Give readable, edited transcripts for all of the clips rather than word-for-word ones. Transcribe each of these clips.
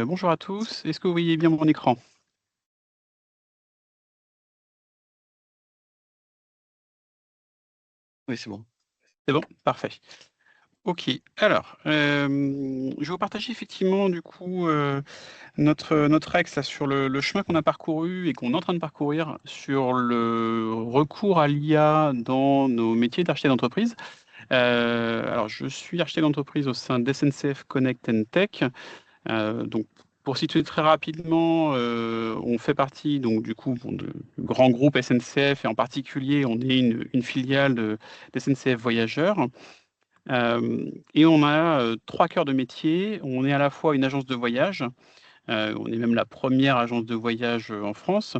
Bonjour à tous. Est-ce que vous voyez bien mon écran? Oui, c'est bon. C'est bon? Parfait. OK. Alors, je vais vous partager effectivement du coup, notre axe là sur le chemin qu'on a parcouru et qu'on est en train de parcourir sur le recours à l'IA dans nos métiers d'architecte d'entreprise. Alors je suis architecte d'entreprise au sein d'SNCF Connect and Tech. Donc pour situer très rapidement, on fait partie donc du coup, bon, du grand groupe SNCF et en particulier, on est une filiale de d'SNCF Voyageurs. Et on a, 3 cœurs de métier. On est à la fois une agence de voyage, on est même la première agence de voyage, en France.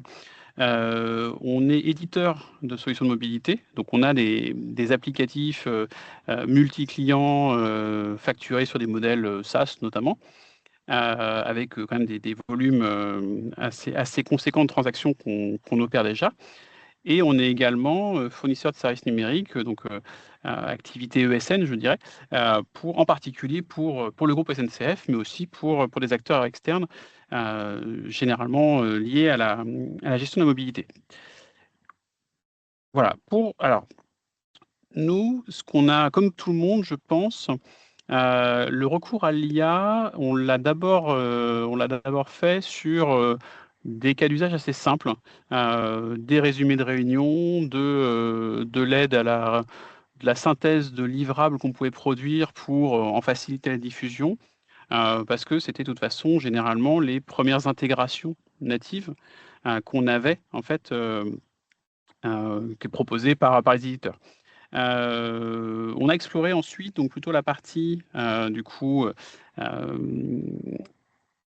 On est éditeur de solutions de mobilité, donc on a des applicatifs, multi-clients, facturés sur des modèles, SaaS notamment. Avec quand même des volumes assez conséquents de transactions qu'on opère déjà. Et on est également fournisseur de services numériques, donc activité ESN, je dirais, en particulier pour le groupe SNCF, mais aussi pour des acteurs externes, généralement liés à la gestion de la mobilité. Voilà. Alors, nous, ce qu'on a, comme tout le monde, je pense, le recours à l'IA, on l'a d'abord fait sur, des cas d'usage assez simples, des résumés de réunion, de l'aide de la synthèse de livrables qu'on pouvait produire pour, en faciliter la diffusion, parce que c'était de toute façon généralement les premières intégrations natives, qu'on avait en fait, que proposées par les éditeurs. On a exploré ensuite donc plutôt la partie, du coup,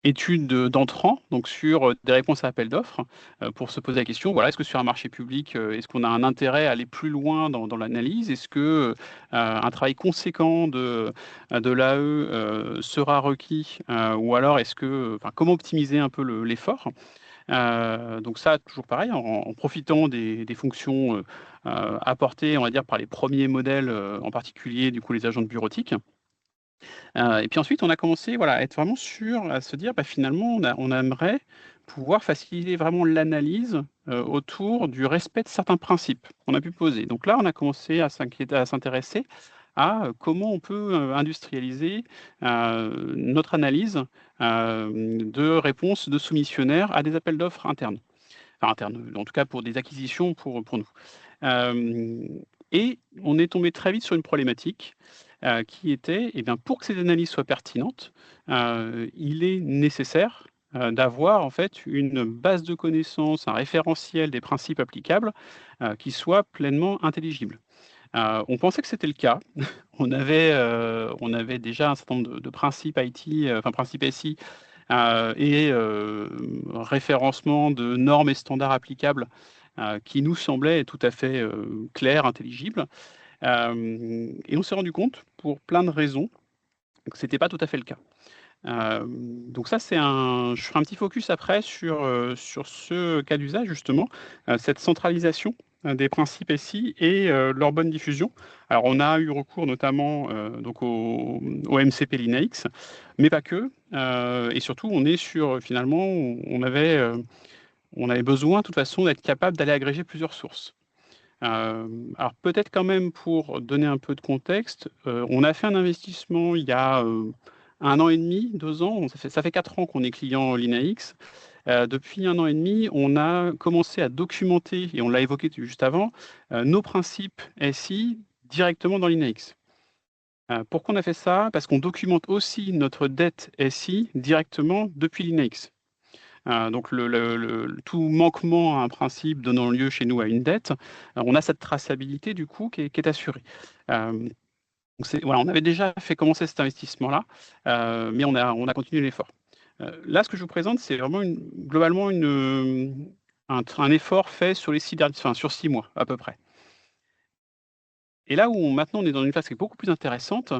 étude d'entrants, donc sur, des réponses à appels d'offres, pour se poser la question, voilà: «Est-ce que sur un marché public, est-ce qu'on a un intérêt à aller plus loin dans l'analyse? Est-ce que, un travail conséquent de l'AE, sera requis? Ou alors est-ce que, enfin, comment optimiser un peu l'effort?» Donc ça, toujours pareil, en profitant des fonctions, apportées, on va dire, par les premiers modèles, en particulier, du coup, les agents de bureautique. Et puis ensuite, on a commencé, voilà, à être vraiment sûr, à se dire: «Bah, finalement, on aimerait pouvoir faciliter vraiment l'analyse, autour du respect de certains principes qu'on a pu poser». Donc là, on a commencé à s'intéresser à, comment on peut, industrialiser, notre analyse, de réponses de soumissionnaires à des appels d'offres internes. Enfin internes, en tout cas pour des acquisitions pour nous. Hem Et on est tombé très vite sur une problématique, qui était, eh bien, pour que ces analyses soient pertinentes, il est nécessaire, d'avoir en fait une base de connaissances, un référentiel des principes applicables, qui soit pleinement intelligible. On pensait que c'était le cas. On avait déjà un certain nombre de principes IT, enfin principes SI, et référencement de normes et standards applicables, qui nous semblaient tout à fait, clairs, intelligibles. Et on s'est rendu compte, pour plein de raisons, que c'était pas tout à fait le cas. Donc ça, je ferai un petit focus après sur ce cas d'usage justement, cette centralisation, des principes SI et leur bonne diffusion. Alors on a eu recours notamment, donc au MCP Linux, mais pas que, et surtout on est sur, finalement, on avait besoin de toute façon d'être capable d'aller agréger plusieurs sources. Alors peut-être quand même pour donner un peu de contexte, on a fait un investissement il y a, 1 an et demi, 2 ans, ça fait 4 ans qu'on est client Linax. Depuis 1 an et demi, on a commencé à documenter, et on l'a évoqué juste avant, nos principes SI directement dans Linax. Pourquoi on a fait ça? Parce qu'on documente aussi notre dette SI directement depuis Linax. Donc tout manquement à un principe donnant lieu chez nous à une dette, on a cette traçabilité du coup qui est assurée. Hem, donc voilà, on avait déjà fait commencer cet investissement-là, mais on a continué l'effort. Là, ce que je vous présente, c'est vraiment globalement un effort fait sur les 6 derniers, enfin sur 6 mois à peu près. Et là où maintenant on est dans une phase qui est beaucoup plus intéressante,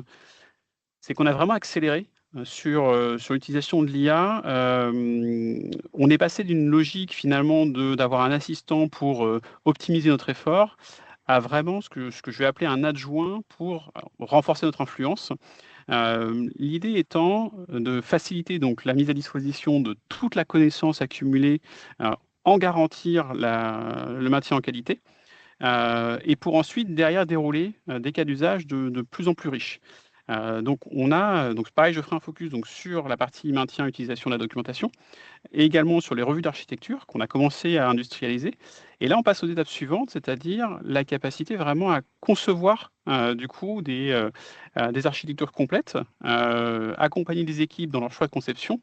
c'est qu'on a vraiment accéléré, sur l'utilisation de l'IA. On est passé d'une logique finalement d'avoir un assistant pour, optimiser notre effort, à vraiment ce que je vais appeler un adjoint pour renforcer notre influence. L'idée étant de faciliter donc la mise à disposition de toute la connaissance accumulée, euh, en garantir le maintien en qualité, et pour ensuite derrière dérouler des cas d'usage de plus en plus riches. Donc on a, donc pareil, je ferai un focus donc sur la partie maintien, utilisation de la documentation, et également sur les revues d'architecture qu'on a commencé à industrialiser. Et là, on passe aux étapes suivantes, c'est-à-dire la capacité vraiment à concevoir du coup des architectures complètes, accompagner des équipes dans leur choix de conception,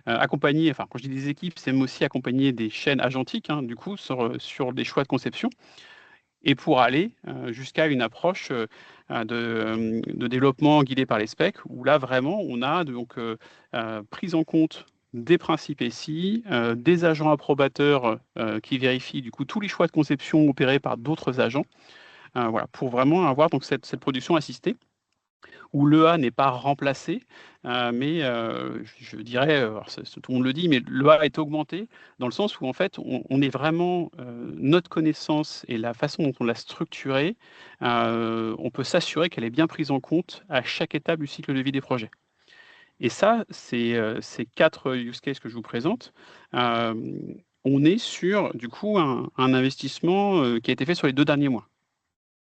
accompagner, enfin quand je dis des équipes, c'est aussi accompagner des chaînes agentiques, hein, du coup sur des choix de conception, et pour aller jusqu'à une approche de développement guidé par les specs, où là vraiment on a donc prise en compte des principes SI, des agents approbateurs qui vérifient du coup tous les choix de conception opérés par d'autres agents, voilà, pour vraiment avoir donc cette production assistée où l'EA n'est pas remplacé, mais je dirais, alors tout le monde le dit, mais l'EA est augmenté dans le sens où en fait on est vraiment notre connaissance et la façon dont on l'a structurée, on peut s'assurer qu'elle est bien prise en compte à chaque étape du cycle de vie des projets. Et ça, c'est ces 4 use cases que je vous présente. euh, on est sur du coup un investissement qui a été fait sur les 2 derniers mois.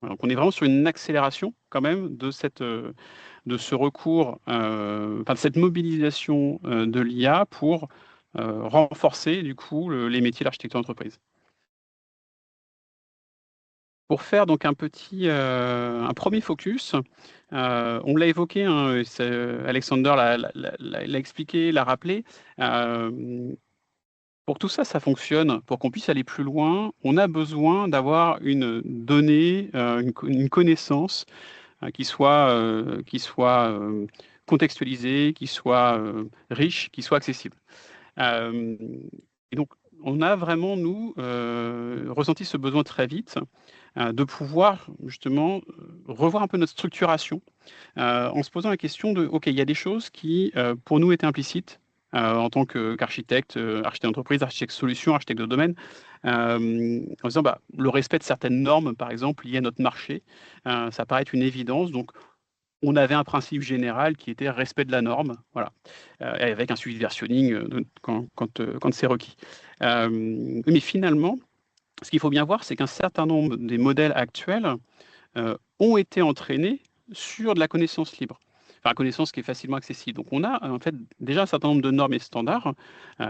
Donc on est vraiment sur une accélération quand même de ce recours, enfin de cette mobilisation de l'IA pour renforcer du coup les métiers d'architecture d'entreprise. Pour faire donc un premier focus, on l'a évoqué, hein, Alexander l'a expliqué, l'a rappelé. Pour que tout ça, ça fonctionne, pour qu'on puisse aller plus loin, on a besoin d'avoir une donnée, une connaissance qui soit contextualisé, qui soit riche, qui soit accessible. Euh, et donc, on a vraiment, nous, ressenti ce besoin très vite de pouvoir justement revoir un peu notre structuration en se posant la question de, OK, il y a des choses qui, pour nous, étaient implicites en tant qu'architecte, architecte d'entreprise, architecte solution, architecte de domaine, en disant bah, le respect de certaines normes, par exemple, liées à notre marché, ça paraît être une évidence. Donc, on avait un principe général qui était respect de la norme, voilà, avec un suivi de versionning quand c'est requis. Mais finalement, ce qu'il faut bien voir, c'est qu'un certain nombre des modèles actuels ont été entraînés sur de la connaissance libre. Enfin, la connaissance qui est facilement accessible. Donc, on a en fait déjà un certain nombre de normes et standards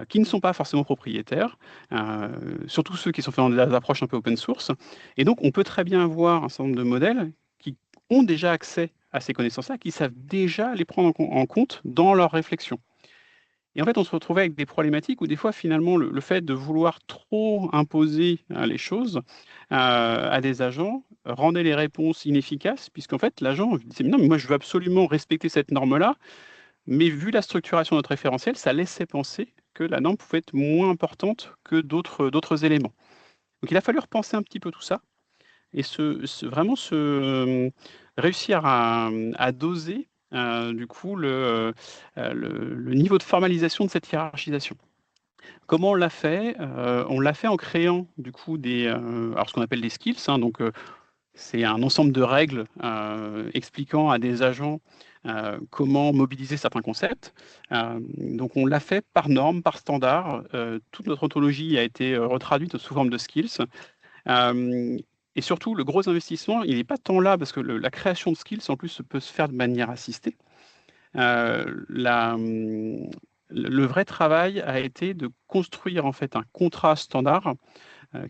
qui ne sont pas forcément propriétaires, euh, surtout ceux qui sont faits dans des approches un peu open source. Et donc, on peut très bien avoir un certain nombre de modèles qui ont déjà accès à ces connaissances-là, qui savent déjà les prendre en compte dans leur réflexion. Et en fait, on se retrouvait avec des problématiques où des fois, finalement, le fait de vouloir trop imposer les choses à des agents rendait les réponses inefficaces, puisqu'en fait, l'agent disait, non, mais moi, je veux absolument respecter cette norme-là, mais vu la structuration de notre référentiel, ça laissait penser que la norme pouvait être moins importante que d'autres éléments. Donc, il a fallu repenser un petit peu tout ça et vraiment réussir à doser du coup le niveau de formalisation de cette hiérarchisation. Comment on l'a fait? On l'a fait en créant du coup alors ce qu'on appelle des skills, hein, donc c'est un ensemble de règles expliquant à des agents comment mobiliser certains concepts. Donc on l'a fait par norme, par standard. Toute notre ontologie a été retraduite sous forme de skills. Euh, et surtout, le gros investissement, il n'est pas tant là, parce que la création de skills, en plus, peut se faire de manière assistée. Le vrai travail a été de construire en fait un contrat standard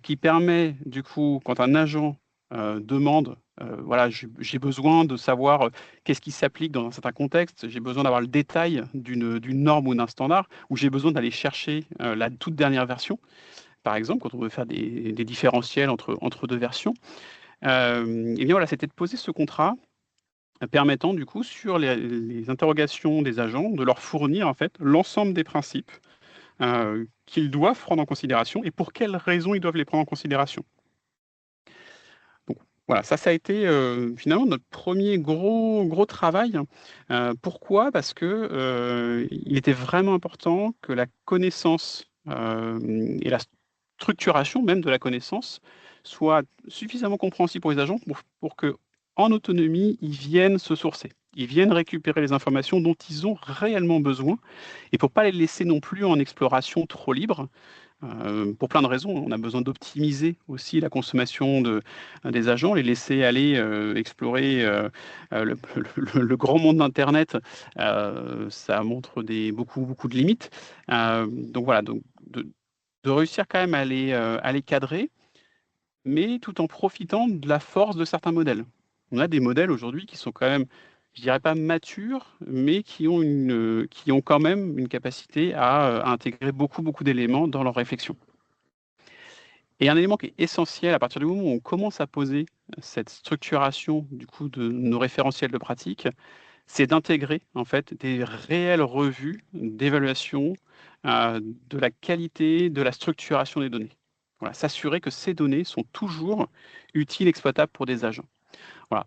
qui permet, du coup, quand un agent demande, voilà, j'ai besoin de savoir qu'est-ce qui s'applique dans un certain contexte, j'ai besoin d'avoir le détail d'une norme ou d'un standard, ou j'ai besoin d'aller chercher la toute dernière version. Par exemple, quand on veut faire des différentiels entre 2 versions, et bien voilà, c'était de poser ce contrat permettant du coup sur les interrogations des agents de leur fournir en fait l'ensemble des principes qu'ils doivent prendre en considération et pour quelles raisons ils doivent les prendre en considération. Donc voilà, ça a été finalement notre premier gros travail. Pourquoi? Parce que il était vraiment important que la connaissance et la structuration même de la connaissance soit suffisamment compréhensible pour les agents pour que, en autonomie, ils viennent se sourcer. Ils viennent récupérer les informations dont ils ont réellement besoin, et pour pas les laisser non plus en exploration trop libre, pour plein de raisons. On a besoin d'optimiser aussi la consommation des agents, les laisser aller explorer le, le grand monde d'Internet. Ça montre beaucoup de limites. Donc voilà, donc de réussir quand même à les cadrer, mais tout en profitant de la force de certains modèles. On a des modèles aujourd'hui qui sont quand même, je dirais pas matures, mais qui ont quand même une capacité à intégrer beaucoup d'éléments dans leur réflexion. Et un élément qui est essentiel à partir du moment où on commence à poser cette structuration du coup de nos référentiels de pratique, c'est d'intégrer en fait des réelles revues d'évaluation de la qualité, de la structuration des données. Voilà, s'assurer que ces données sont toujours utiles, exploitables pour des agents. Voilà.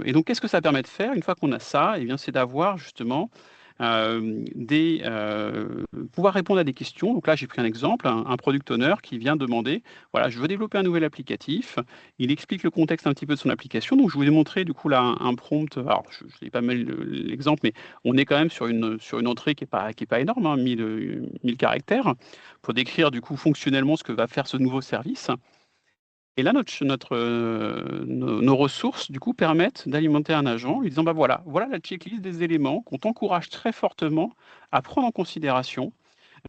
Et donc, qu'est-ce que ça permet de faire une fois qu'on a ça? Eh bien, c'est d'avoir justement pouvoir répondre à des questions. Donc là, j'ai pris un exemple, un product owner qui vient demander, voilà, je veux développer un nouvel applicatif. Il explique le contexte un petit peu de son application. Donc, je vous ai montré du coup là un prompt. Alors, je n'ai pas mal l'exemple, mais on est quand même sur une entrée qui est pas énorme, hein, 1000 caractères, pour décrire du coup fonctionnellement ce que va faire ce nouveau service. Et là, nos ressources, du coup, permettent d'alimenter un agent, lui disant, bah voilà la checklist des éléments qu'on t'encourage très fortement à prendre en considération.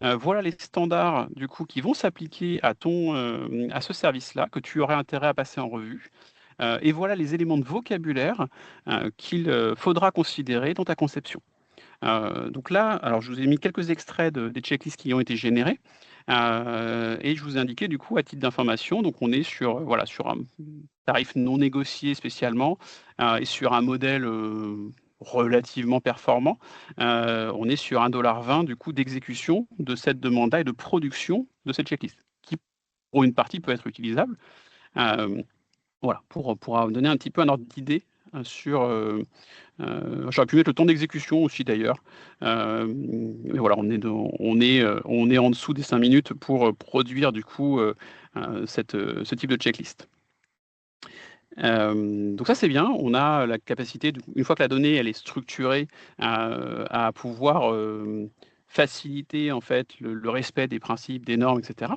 Voilà les standards, du coup, qui vont s'appliquer à ce service-là, que tu aurais intérêt à passer en revue. Et voilà les éléments de vocabulaire qu'il faudra considérer dans ta conception. Donc là, alors je vous ai mis quelques extraits des checklists qui ont été générés. Et je vous ai indiqué du coup à titre d'information, donc on est sur un tarif non négocié spécialement et sur un modèle relativement performant. On est sur 1,20 $ du coup d'exécution de cette demande-là et de production de cette checklist, qui pour une partie peut être utilisable. Voilà, pour donner un petit peu un ordre d'idée sur j'aurais pu mettre le temps d'exécution aussi d'ailleurs. Mais voilà, on est en dessous des 5 minutes pour produire du coup ce type de checklist. Donc ça c'est bien, on a la capacité, une fois que la donnée elle est structurée, à pouvoir faciliter en fait le respect des principes, des normes, etc.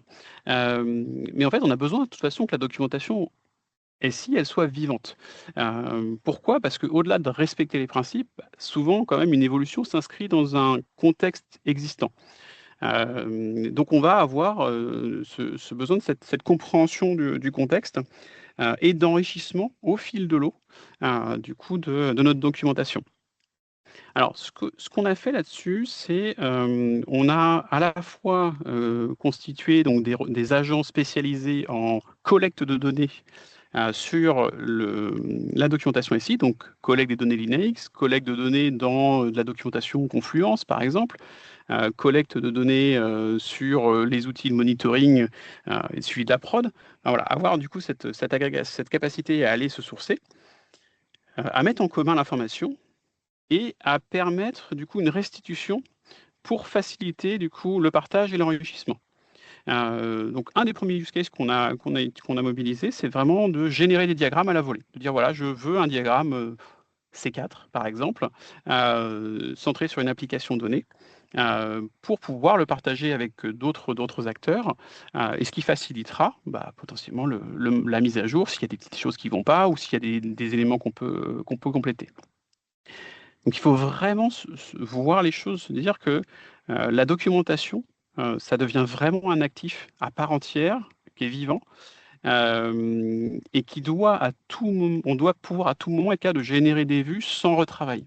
Mais en fait on a besoin de toute façon que la documentation et si elle soit vivante. Pourquoi? Parce qu'au-delà de respecter les principes, souvent quand même une évolution s'inscrit dans un contexte existant. Donc on va avoir ce besoin de cette compréhension du contexte et d'enrichissement au fil de l'eau du coup de notre documentation. Alors ce qu'on a fait là-dessus, c'est on a à la fois constitué donc des agents spécialisés en collecte de données sur la documentation ici, donc collecte des données Linux, collecte de données dans de la documentation Confluence par exemple, collecte de données sur les outils de monitoring et suivi de la prod. Alors voilà, avoir du coup cette capacité à aller se sourcer, à mettre en commun l'information et à permettre du coup une restitution pour faciliter du coup le partage et l'enrichissement. Donc un des premiers use cases qu'on a mobilisé, c'est vraiment de générer des diagrammes à la volée. De dire voilà, je veux un diagramme C4 par exemple, centré sur une application donnée, pour pouvoir le partager avec d'autres acteurs, et ce qui facilitera potentiellement la mise à jour s'il y a des petites choses qui ne vont pas ou s'il y a des éléments qu'on peut compléter. Donc il faut vraiment voir les choses, se dire que la documentation, ça devient vraiment un actif à part entière, qui est vivant, et qui doit on doit pouvoir à tout moment être capable de générer des vues sans retravail.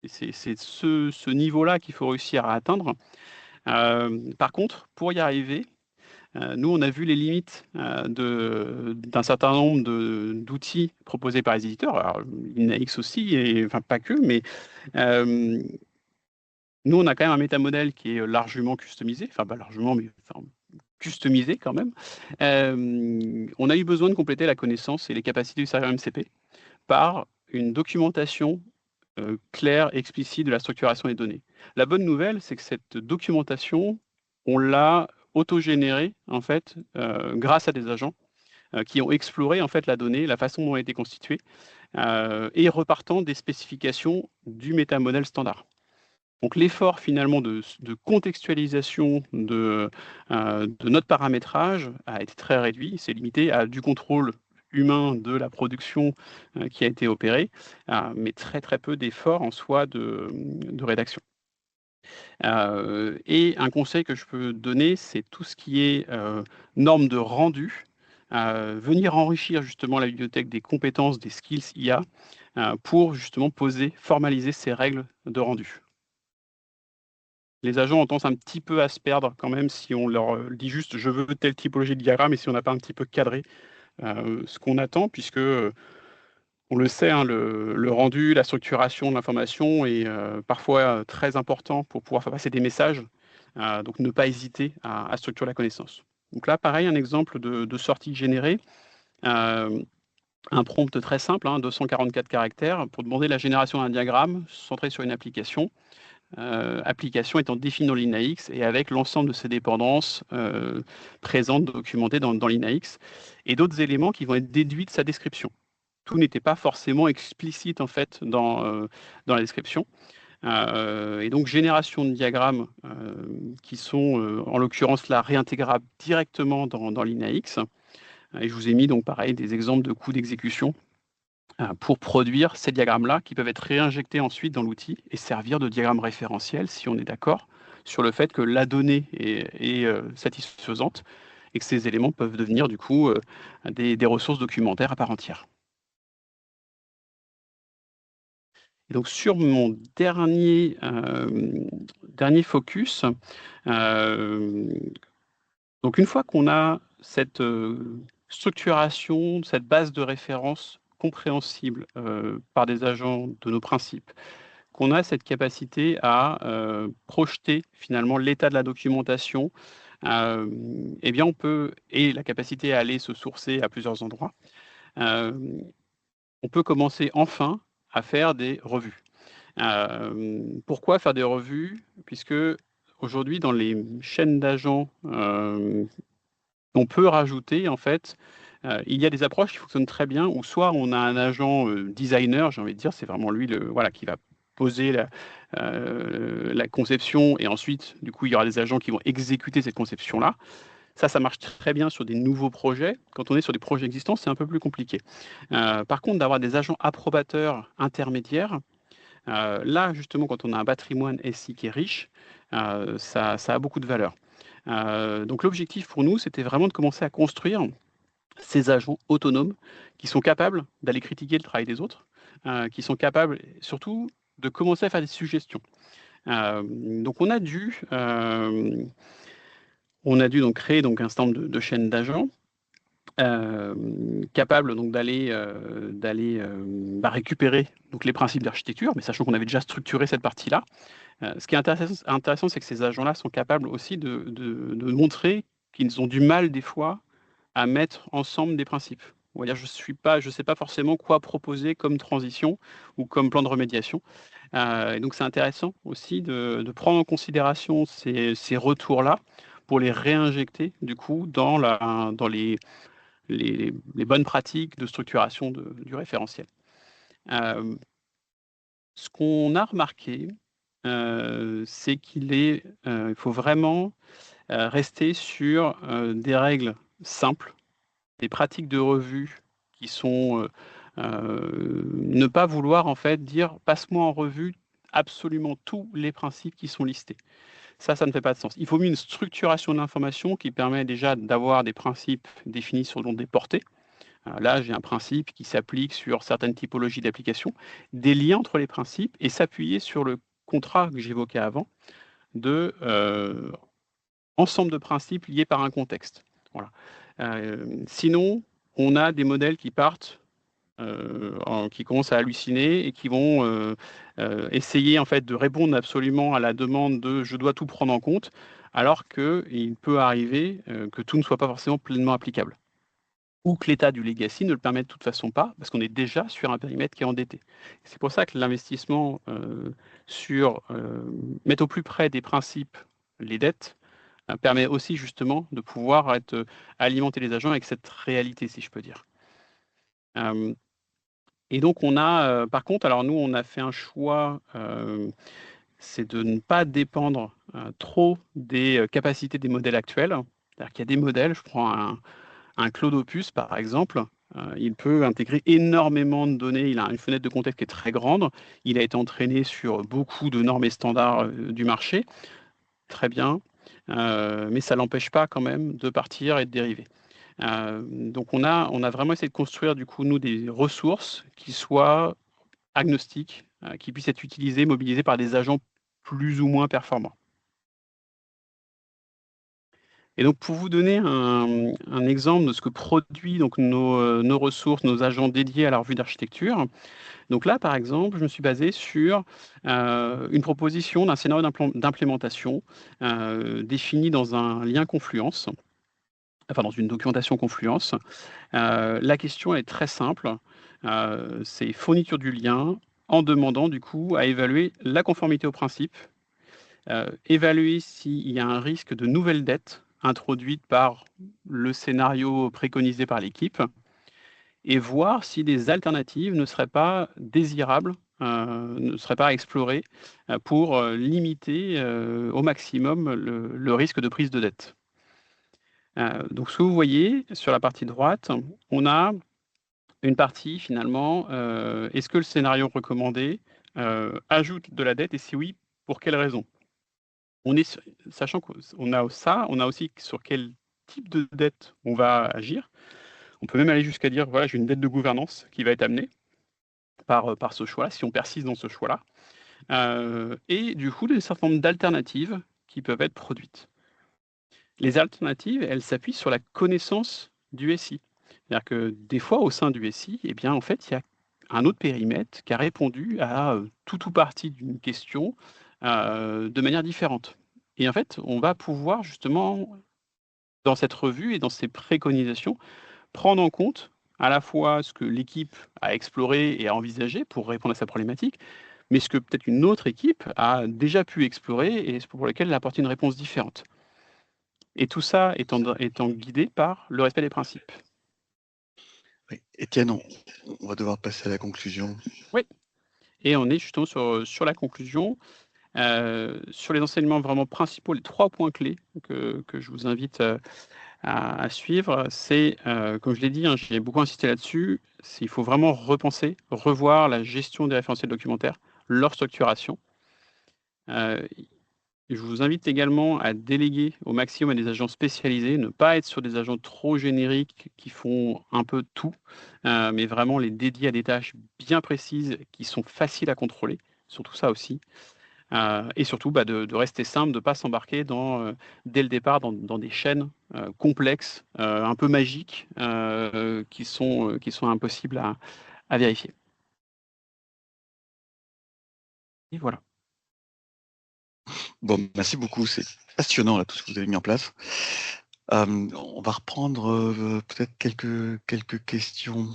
Et c'est ce niveau-là qu'il faut réussir à atteindre. Par contre, pour y arriver, nous, on a vu les limites d'un certain nombre d'outils proposés par les éditeurs, alors Linux aussi, et, enfin pas que, mais nous, on a quand même un métamodèle qui est largement customisé, enfin pas largement, mais enfin, customisé quand même. On a eu besoin de compléter la connaissance et les capacités du serveur MCP par une documentation claire, explicite de la structuration des données. La bonne nouvelle, c'est que cette documentation, on l'a autogénérée en fait grâce à des agents qui ont exploré en fait la donnée, la façon dont elle a été constituée, et repartant des spécifications du métamodèle standard. Donc l'effort finalement de contextualisation de notre paramétrage a été très réduit. C'est limité à du contrôle humain de la production qui a été opéré, mais très très peu d'efforts en soi de rédaction. Et un conseil que je peux donner, c'est tout ce qui est normes de rendu, venir enrichir justement la bibliothèque des compétences, des skills IA, pour justement poser, formaliser ces règles de rendu. Les agents ont tendance un petit peu à se perdre quand même si on leur dit juste je veux telle typologie de diagramme et si on n'a pas un petit peu cadré ce qu'on attend, puisque on le sait, hein, le rendu, la structuration de l'information est parfois très important pour pouvoir faire passer des messages. Donc ne pas hésiter à structurer la connaissance. Donc là, pareil, un exemple de sortie générée. Un prompt très simple, hein, 244 caractères, pour demander la génération d'un diagramme centré sur une application. Application étant définie dans l'INAX et avec l'ensemble de ses dépendances présentes, documentées dans l'INAX, et d'autres éléments qui vont être déduits de sa description. Tout n'était pas forcément explicite en fait dans la description. Et donc génération de diagrammes qui sont en l'occurrence là réintégrables directement dans l'INAX. Et je vous ai mis donc pareil des exemples de coûts d'exécution pour produire ces diagrammes-là qui peuvent être réinjectés ensuite dans l'outil et servir de diagramme référentiel si on est d'accord sur le fait que la donnée est satisfaisante et que ces éléments peuvent devenir du coup des ressources documentaires à part entière. Et donc sur mon dernier focus, donc une fois qu'on a cette structuration, cette base de référence compréhensible par des agents de nos principes, qu'on a cette capacité à projeter finalement l'état de la documentation, eh bien on peut, et la capacité à aller se sourcer à plusieurs endroits, on peut commencer enfin à faire des revues. Pourquoi faire des revues? Puisque aujourd'hui, dans les chaînes d'agents, on peut rajouter, en fait, il y a des approches qui fonctionnent très bien, où soit on a un agent designer, j'ai envie de dire, c'est vraiment lui voilà, qui va poser la conception, et ensuite, du coup, il y aura des agents qui vont exécuter cette conception-là. Ça marche très bien sur des nouveaux projets. Quand on est sur des projets existants, c'est un peu plus compliqué. Par contre, d'avoir des agents approbateurs intermédiaires, là, justement, quand on a un patrimoine SI qui est riche, ça a beaucoup de valeur. Donc l'objectif pour nous, c'était vraiment de commencer à construire ces agents autonomes qui sont capables d'aller critiquer le travail des autres, qui sont capables surtout de commencer à faire des suggestions. Donc on a dû donc créer donc un certain nombre de chaînes d'agents capable donc d'aller récupérer donc les principes d'architecture, mais sachant qu'on avait déjà structuré cette partie-là. Ce qui est intéressant, c'est que ces agents-là sont capables aussi de montrer qu'ils ont du mal des fois à mettre ensemble des principes. On va dire, je sais pas forcément quoi proposer comme transition ou comme plan de remédiation. Et donc c'est intéressant aussi de prendre en considération ces retours-là pour les réinjecter du coup dans les bonnes pratiques de structuration du référentiel. Ce qu'on a remarqué, c'est il faut vraiment rester sur des règles simples, des pratiques de revue qui sont ne pas vouloir en fait dire passe-moi en revue absolument tous les principes qui sont listés. Ça ne fait pas de sens. Il faut mieux une structuration de l'information qui permet déjà d'avoir des principes définis sur des portées. Là, j'ai un principe qui s'applique sur certaines typologies d'applications, des liens entre les principes et s'appuyer sur le contrat que j'évoquais avant de ensemble de principes liés par un contexte. Voilà. Sinon, on a des modèles qui partent, qui commencent à halluciner et qui vont essayer en fait de répondre absolument à la demande de je dois tout prendre en compte, alors qu'il peut arriver que tout ne soit pas forcément pleinement applicable, ou que l'état du legacy ne le permet de toute façon pas, parce qu'on est déjà sur un périmètre qui est endetté. C'est pour ça que l'investissement sur mettre au plus près des principes les dettes permet aussi justement de pouvoir alimenter les agents avec cette réalité, si je peux dire. Et donc on a, par contre, alors nous on a fait un choix, c'est de ne pas dépendre trop des capacités des modèles actuels. C'est-à-dire qu'il y a des modèles, je prends un Claude Opus par exemple, il peut intégrer énormément de données, il a une fenêtre de contexte qui est très grande, il a été entraîné sur beaucoup de normes et standards du marché, très bien, mais ça ne l'empêche pas quand même de partir et de dériver. Donc on a vraiment essayé de construire du coup nous des ressources qui soient agnostiques, qui puissent être utilisées, mobilisées par des agents plus ou moins performants. Et donc pour vous donner un exemple de ce que produit donc nos ressources, nos agents dédiés à la revue d'architecture, donc là par exemple je me suis basé sur une proposition d'un scénario d'implémentation défini dans un lien Confluence, enfin dans une documentation Confluence. La question est très simple, c'est fourniture du lien en demandant du coup à évaluer la conformité au principe, évaluer s'il y a un risque de nouvelle dette introduite par le scénario préconisé par l'équipe et voir si des alternatives ne seraient pas désirables, ne seraient pas explorées pour limiter au maximum le risque de prise de dette. Donc ce que vous voyez sur la partie droite, on a une partie finalement, est-ce que le scénario recommandé ajoute de la dette et si oui, pour quelles raisons? Sachant qu'on a ça, on a aussi sur quel type de dette on va agir. On peut même aller jusqu'à dire, voilà, j'ai une dette de gouvernance qui va être amenée par ce choix-là, si on persiste dans ce choix-là. Et du coup, un certain nombre d'alternatives qui peuvent être produites. Les alternatives, elles s'appuient sur la connaissance du SI. C'est-à-dire que des fois, au sein du SI, eh bien, en fait, il y a un autre périmètre qui a répondu à tout ou partie d'une question de manière différente. Et en fait, on va pouvoir justement, dans cette revue et dans ces préconisations, prendre en compte à la fois ce que l'équipe a exploré et a envisagé pour répondre à sa problématique, mais ce que peut-être une autre équipe a déjà pu explorer et pour lequel elle a apporté une réponse différente. Et tout ça étant guidé par le respect des principes. Oui. Étienne, on va devoir passer à la conclusion. Oui, et on est justement sur la conclusion, sur les enseignements vraiment principaux, les 3 points clés que je vous invite à suivre. C'est, comme je l'ai dit, hein, j'ai beaucoup insisté là-dessus, il faut vraiment repenser, revoir la gestion des référentiels documentaires, leur structuration. Je vous invite également à déléguer au maximum à des agents spécialisés, ne pas être sur des agents trop génériques qui font un peu tout, mais vraiment les dédier à des tâches bien précises qui sont faciles à contrôler, surtout ça aussi. Et surtout de rester simple, de ne pas s'embarquer dès le départ dans des chaînes complexes, un peu magiques, qui sont impossibles à vérifier. Et voilà. Bon, merci beaucoup, c'est passionnant là, tout ce que vous avez mis en place. On va reprendre peut-être quelques questions.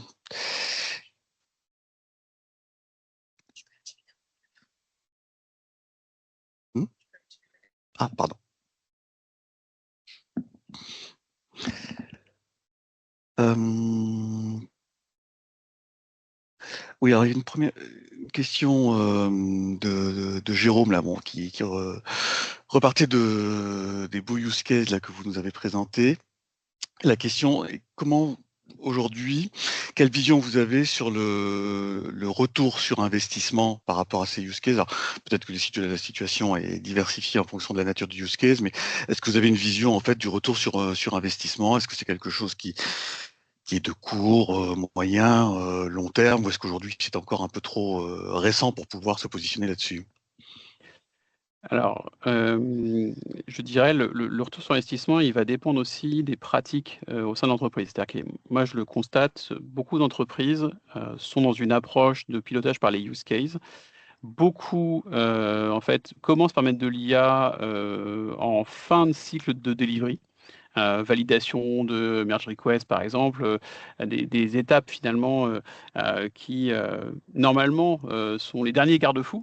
Hmm. Ah, pardon. Oui, alors il y a une première question de Jérôme là, bon, qui repartait des beaux use cases là, que vous nous avez présentés. La question est comment aujourd'hui, quelle vision vous avez sur le retour sur investissement par rapport à ces use cases? Alors, peut-être que la situation est diversifiée en fonction de la nature du use case, mais est-ce que vous avez une vision en fait du retour sur investissement? Est-ce que c'est quelque chose qui est de court, moyen, long terme, ou est-ce qu'aujourd'hui c'est encore un peu trop récent pour pouvoir se positionner là-dessus? Alors, je dirais le retour sur investissement, il va dépendre aussi des pratiques, au sein de l'entreprise. C'est-à-dire que moi, je le constate, beaucoup d'entreprises, sont dans une approche de pilotage par les use cases. Beaucoup, en fait, commencent par mettre de l'IA, en fin de cycle de delivery. validation de merge request par exemple, des étapes finalement qui normalement sont les derniers garde-fous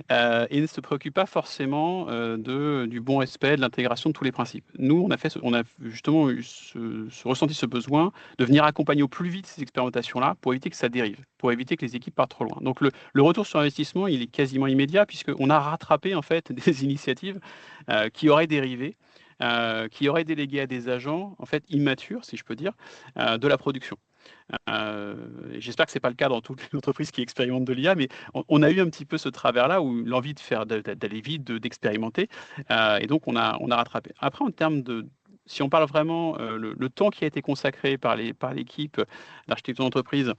et ne se préoccupe pas forcément du bon respect de l'intégration de tous les principes. Nous, on a justement eu ressenti ce besoin de venir accompagner au plus vite ces expérimentations-là pour éviter que ça dérive, pour éviter que les équipes partent trop loin. Donc le retour sur investissement, il est quasiment immédiat puisqu'on a rattrapé en fait des initiatives qui auraient dérivé. Qui auraient délégué à des agents en fait immatures, si je peux dire, de la production. J'espère que ce n'est pas le cas dans toutes les entreprises qui expérimentent de l'IA, mais on a eu un petit peu ce travers-là où l'envie d'aller vite, d'expérimenter, et donc on a rattrapé. Après, en termes de, si on parle vraiment le temps qui a été consacré par l'équipe d'architecture d'entreprise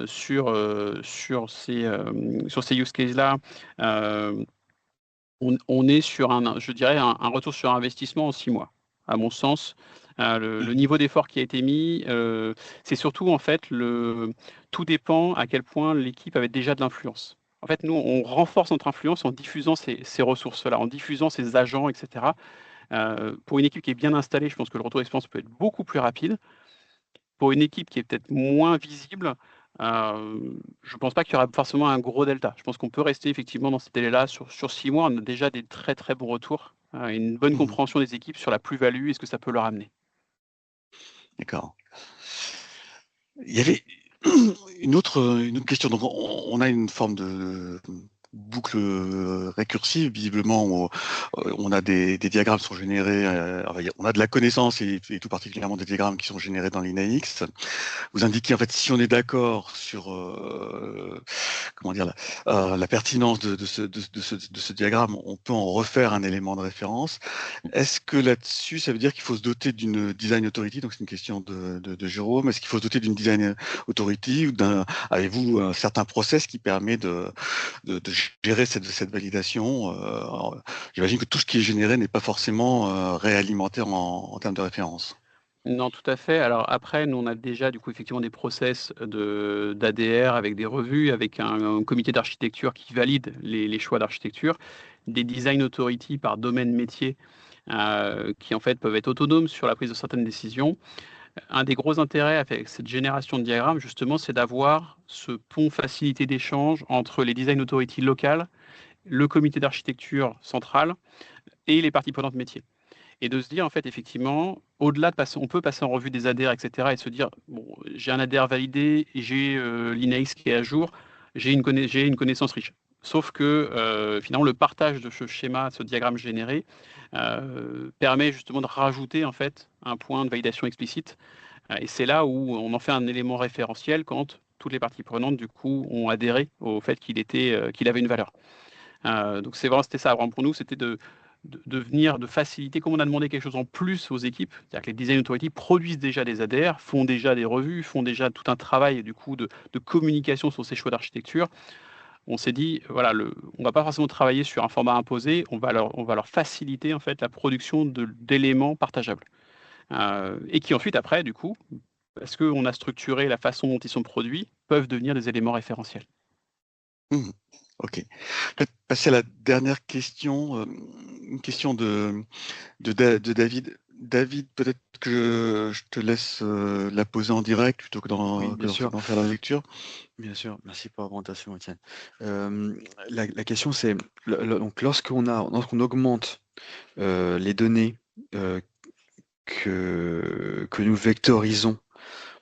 sur ces use cases-là, on est sur je dirais un retour sur investissement en 6 mois, à mon sens. Le niveau d'effort qui a été mis, c'est surtout en fait tout dépend à quel point l'équipe avait déjà de l'influence. En fait, nous, on renforce notre influence en diffusant ces ressources-là, en diffusant ces agents, etc. Pour une équipe qui est bien installée, je pense que le retour d'expérience peut être beaucoup plus rapide. Pour une équipe qui est peut-être moins visible, je ne pense pas qu'il y aura forcément un gros delta. Je pense qu'on peut rester effectivement dans ces délais-là sur 6 mois. On a déjà des très très bons retours, une bonne compréhension des équipes sur la plus-value et ce que ça peut leur amener. D'accord. Il y avait une autre question. Donc, on a une forme de boucle récursive. Visiblement, on a des diagrammes qui sont générés. On a de la connaissance et tout particulièrement des diagrammes qui sont générés dans l'INAX. Vous indiquez en fait si on est d'accord sur comment dire la pertinence de ce diagramme, on peut en refaire un élément de référence. Est-ce que là-dessus, ça veut dire qu'il faut se doter d'une design authority? Donc c'est une question de Jérôme. Est-ce qu'il faut se doter d'une design authority ou avez-vous un certain process qui permet de gérer cette validation? J'imagine que tout ce qui est généré n'est pas forcément réalimenté en termes de référence. Non, tout à fait. Alors après, nous, on a déjà du coup effectivement des process d'ADR avec des revues, avec un comité d'architecture qui valide les choix d'architecture, des design authority par domaine métier qui en fait peuvent être autonomes sur la prise de certaines décisions. Un des gros intérêts avec cette génération de diagrammes, justement, c'est d'avoir ce pont facilité d'échange entre les design authority locales, le comité d'architecture central et les parties prenantes métiers. Et de se dire, en fait, effectivement, au-delà de passer, on peut passer en revue des ADR, etc., et se dire, bon, j'ai un ADR validé, j'ai l'INAX qui est à jour, j'ai une connaissance riche. Sauf que finalement, le partage de ce schéma, ce diagramme généré, permet justement de rajouter en fait un point de validation explicite. Et c'est là où on en fait un élément référentiel quand toutes les parties prenantes du coup ont adhéré au fait qu'il avait une valeur. Donc c'était ça. Vraiment, pour nous, c'était de venir, de faciliter, comme on a demandé quelque chose en plus aux équipes, c'est-à-dire que les design authority produisent déjà des ADR, font déjà des revues, font déjà tout un travail du coup de communication sur ces choix d'architecture. On s'est dit, voilà, on va pas forcément travailler sur un format imposé, on va leur faciliter en fait la production d'éléments partageables. Et qui ensuite, après, du coup, parce qu'on a structuré la façon dont ils sont produits, peuvent devenir des éléments référentiels. Ok. Peut-être passer à la dernière question, une question de David. David, peut-être que je te laisse la poser en direct plutôt que Oui, bien sûr. d'en faire la lecture. Bien sûr, merci pour la présentation, Étienne. La question, c'est donc lorsqu'on augmente les données que nous vectorisons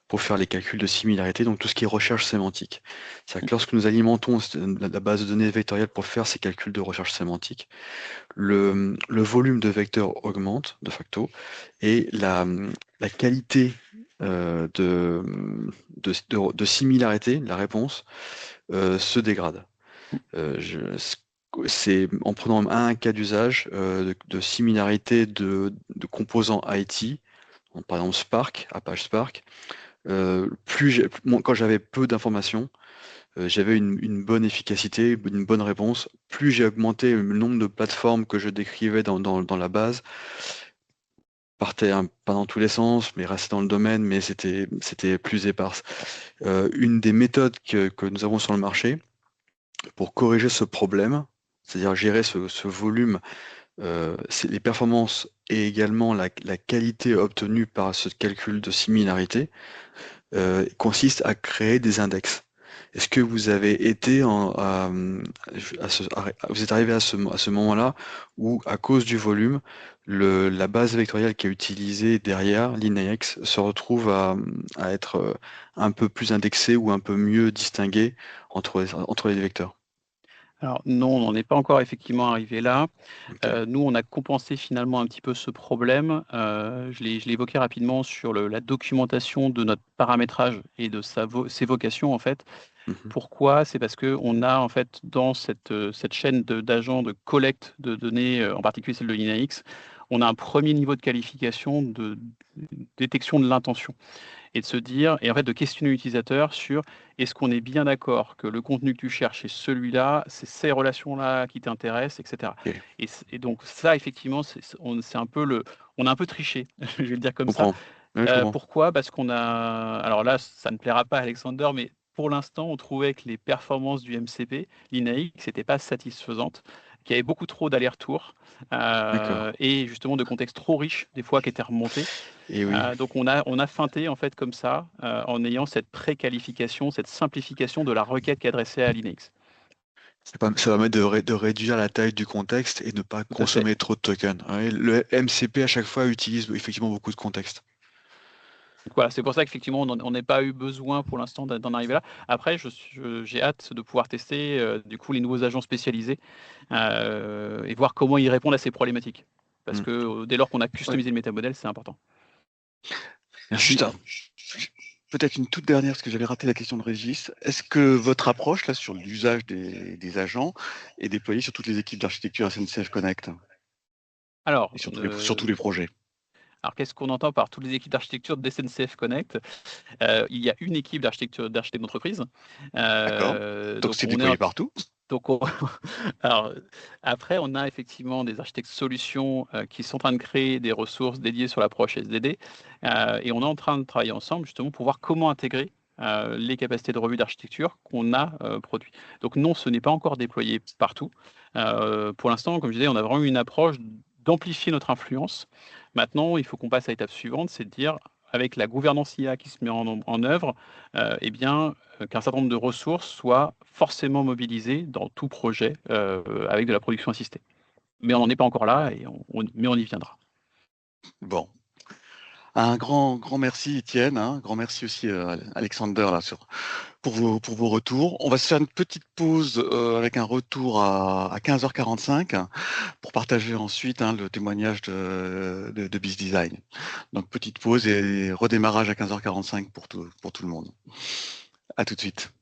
pour faire les calculs de similarité, donc tout ce qui est recherche sémantique. C'est-à-dire que lorsque nous alimentons la base de données vectorielle pour faire ces calculs de recherche sémantique, le volume de vecteurs augmente de facto et la qualité de similarité, la réponse, se dégrade. C'est en prenant un cas d'usage de similarité de composants IT, par exemple Spark, Apache Spark, quand j'avais peu d'informations, j'avais une bonne efficacité, une bonne réponse. Plus j'ai augmenté le nombre de plateformes que je décrivais dans la base, partait pas dans tous les sens, mais restait dans le domaine, mais c'était plus éparse. Une des méthodes que nous avons sur le marché pour corriger ce problème, c'est-à-dire gérer ce volume les performances et également la qualité obtenue par ce calcul de similarité consiste à créer des index. Est-ce que vous avez été vous êtes arrivé à ce moment-là où, à cause du volume, la base vectorielle qui est utilisée derrière, l'INEX, se retrouve à être un peu plus indexée ou un peu mieux distinguée entre les vecteurs? Alors non, on n'en est pas encore effectivement arrivé là. Ok. Nous, on a compensé finalement un petit peu ce problème. Je l'ai évoqué rapidement sur la documentation de notre paramétrage et de ses vocations en fait. Mhm. Pourquoi? C'est parce qu'on a en fait dans cette chaîne d'agents de collecte de données, en particulier celle de l'INAX, on a un premier niveau de qualification de détection de l'intention et de se dire et en fait de questionner l'utilisateur sur est-ce qu'on est bien d'accord que le contenu que tu cherches est celui-là, c'est ces relations-là qui t'intéressent, etc. Ok. Et donc ça effectivement c'est un peu on a un peu triché, je vais le dire Je comme ça. comprends. Ouais, je comprends. Pourquoi? Parce qu'on a alors là ça ne plaira pas à Alexander, mais pour l'instant on trouvait que les performances du MCP, l'INAX, n'étaient pas satisfaisantes, qu'il y avait beaucoup trop d'allers-retours D'accord. et justement de contextes trop riches des fois qui étaient remontés. Et oui. Donc on a feinté en fait comme ça, en ayant cette préqualification, cette simplification de la requête qui est adressée à Linux. Ça va permettre de réduire la taille du contexte et ne pas Tout à fait. consommer trop de tokens. Ouais, le MCP à chaque fois utilise effectivement beaucoup de contexte. Donc voilà, c'est pour ça qu'effectivement on n'a pas eu besoin pour l'instant d'en arriver là. Après, j'ai hâte de pouvoir tester du coup les nouveaux agents spécialisés et voir comment ils répondent à ces problématiques. Parce Hmm. que dès lors qu'on a Ouais. customisé le métamodèle, c'est important. Merci. Peut-être une toute dernière, parce que j'avais raté la question de Régis. Est-ce que votre approche là sur l'usage des agents est déployée sur toutes les équipes d'architecture SNCF Connect Alors, et sur tous les projets? alors qu'est-ce qu'on entend par toutes les équipes d'architecture de SNCF Connect? Il y a une équipe d'architecte d'entreprise. D'accord. Donc Donc c'est on est déployé partout? donc alors après on a effectivement des architectes solutions, qui sont en train de créer des ressources dédiées sur l'approche SDD, et on est en train de travailler ensemble justement pour voir comment intégrer, les capacités de revue d'architecture qu'on a, produit. Donc non, ce n'est pas encore déployé partout. Pour l'instant, comme je disais, on a vraiment une approche d'amplifier notre influence. Maintenant, il faut qu'on passe à l'étape suivante, c'est de dire avec la gouvernance IA qui se met en œuvre, eh bien, qu'un certain nombre de ressources soient forcément mobilisées dans tout projet avec de la production assistée. Mais on n'en est pas encore là, mais on y viendra. Bon. Un grand merci Étienne, hein. Grand merci aussi Alexander là, pour vos retours. On va se faire une petite pause avec un retour à 15h45 pour partager ensuite le témoignage de BizDesign. Donc petite pause et redémarrage à 15h45 pour tout le monde. À tout de suite.